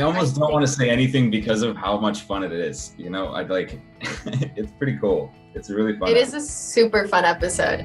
I almost don't want to say anything because of how much fun it is. You know, I'd like, it's pretty cool. It's a really fun. It is a super fun episode.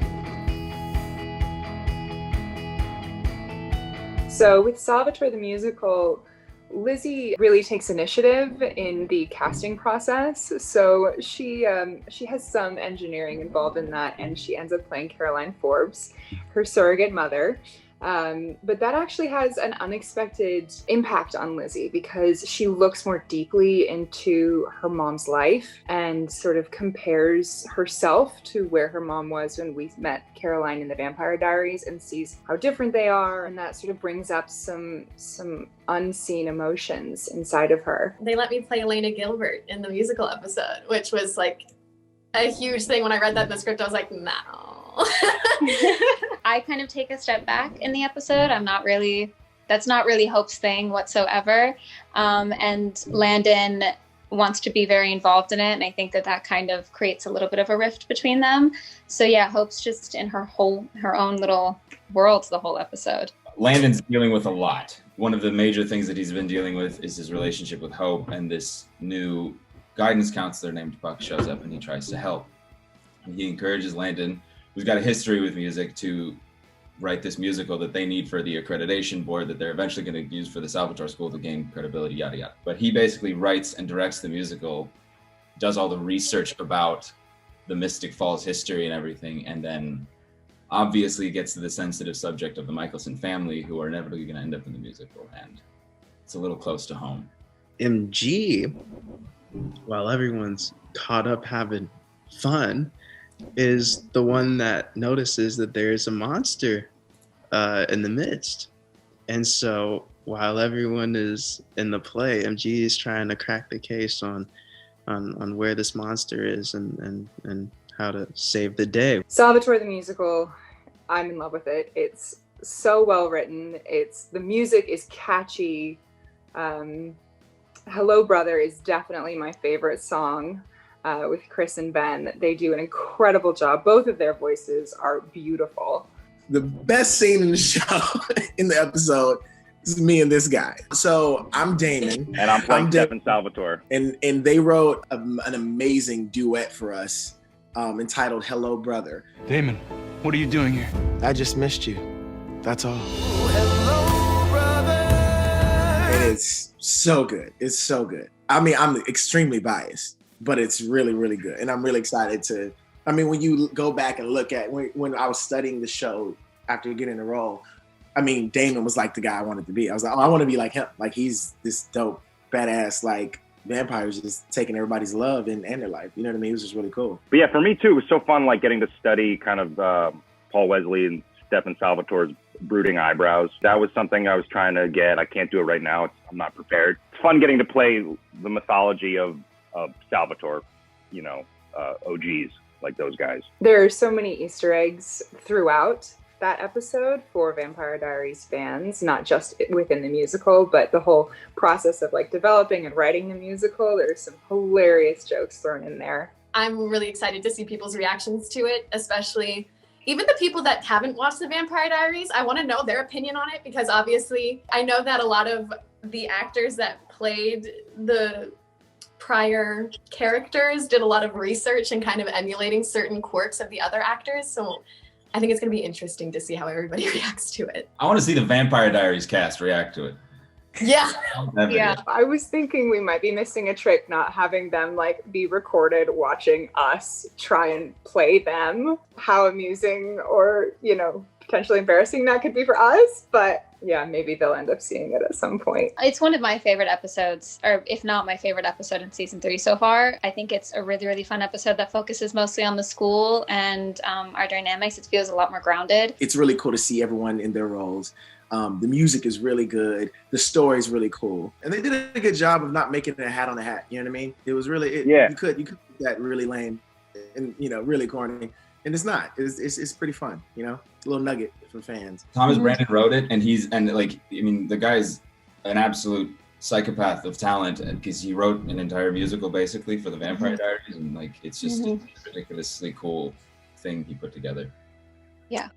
So with Salvatore the musical, Lizzie really takes initiative in the casting process. So she has some engineering involved in that, and she ends up playing Caroline Forbes, her surrogate mother. But that actually has an unexpected impact on Lizzie because she looks more deeply into her mom's life and sort of compares herself to where her mom was when we met Caroline in the Vampire Diaries and sees how different they are. And that sort of brings up some unseen emotions inside of her. They let me play Elena Gilbert in the musical episode, which was like a huge thing. When I read that in the script, I was like, no. I kind of take a step back in the episode. That's not really Hope's thing whatsoever. And Landon wants to be very involved in it. And I think that kind of creates a little bit of a rift between them. So yeah, Hope's just in her own little world the whole episode. Landon's dealing with a lot. One of the major things that he's been dealing with is his relationship with Hope, and this new guidance counselor named Buck shows up and he tries to help. And he encourages Landon, who's got a history with music, to write this musical that they need for the accreditation board that they're eventually going to use for the Salvatore School to gain credibility, yada, yada. But he basically writes and directs the musical, does all the research about the Mystic Falls history and everything, and then obviously gets to the sensitive subject of the Michelson family, who are inevitably going to end up in the musical, and it's a little close to home. MG, while everyone's caught up having fun, is the one that notices that there is a monster in the midst. And so while everyone is in the play, MG is trying to crack the case on where this monster is and how to save the day. Salvatore the musical, I'm in love with it. It's so well written. The music is catchy. Hello Brother is definitely my favorite song. With Chris and Ben, they do an incredible job. Both of their voices are beautiful. The best scene in the show, in the episode, is me and this guy. So I'm Damon. And I'm playing Stefan Salvatore. And they wrote an amazing duet for us entitled Hello Brother. Damon, what are you doing here? I just missed you. That's all. Hello, brother. And it's so good. It's so good. I mean, I'm extremely biased, but it's really, really good. And I'm really excited when you go back and look at when I was studying the show after getting the role, I mean, Damon was like the guy I wanted to be. I was like, oh, I want to be like him. Like, he's this dope, badass, like, vampires just taking everybody's love and their life. You know what I mean? It was just really cool. But yeah, for me too, it was so fun, like, getting to study kind of Paul Wesley and Stefan Salvatore's brooding eyebrows. That was something I was trying to get. I can't do it right now. I'm not prepared. It's fun getting to play the mythology of Salvatore, OGs, like those guys. There are so many Easter eggs throughout that episode for Vampire Diaries fans, not just within the musical, but the whole process of like developing and writing the musical. There's some hilarious jokes thrown in there. I'm really excited to see people's reactions to it, especially even the people that haven't watched the Vampire Diaries. I want to know their opinion on it because obviously I know that a lot of the actors that played the prior characters did a lot of research and kind of emulating certain quirks of the other actors. So I think it's going to be interesting to see how everybody reacts to it. I want to see the Vampire Diaries cast react to it. Yeah. Yeah. I was thinking we might be missing a trick not having them like be recorded watching us try and play them. How amusing or, potentially embarrassing that could be for us. But yeah, maybe they'll end up seeing it at some point. It's one of my favorite episodes, or if not my favorite episode in season 3 so far. I think it's a really, really fun episode that focuses mostly on the school and our dynamics. It feels a lot more grounded. It's really cool to see everyone in their roles. The music is really good. The story is really cool. And they did a good job of not making it a hat on a hat. You know what I mean? It was really, you could make that really lame and, really corny. And it's not. It's pretty fun, a little nugget for fans. Thomas Brandon wrote it, and the guy's an absolute psychopath of talent, and because he wrote an entire musical basically for the Vampire Diaries, and it's just a ridiculously cool thing he put together. Yeah.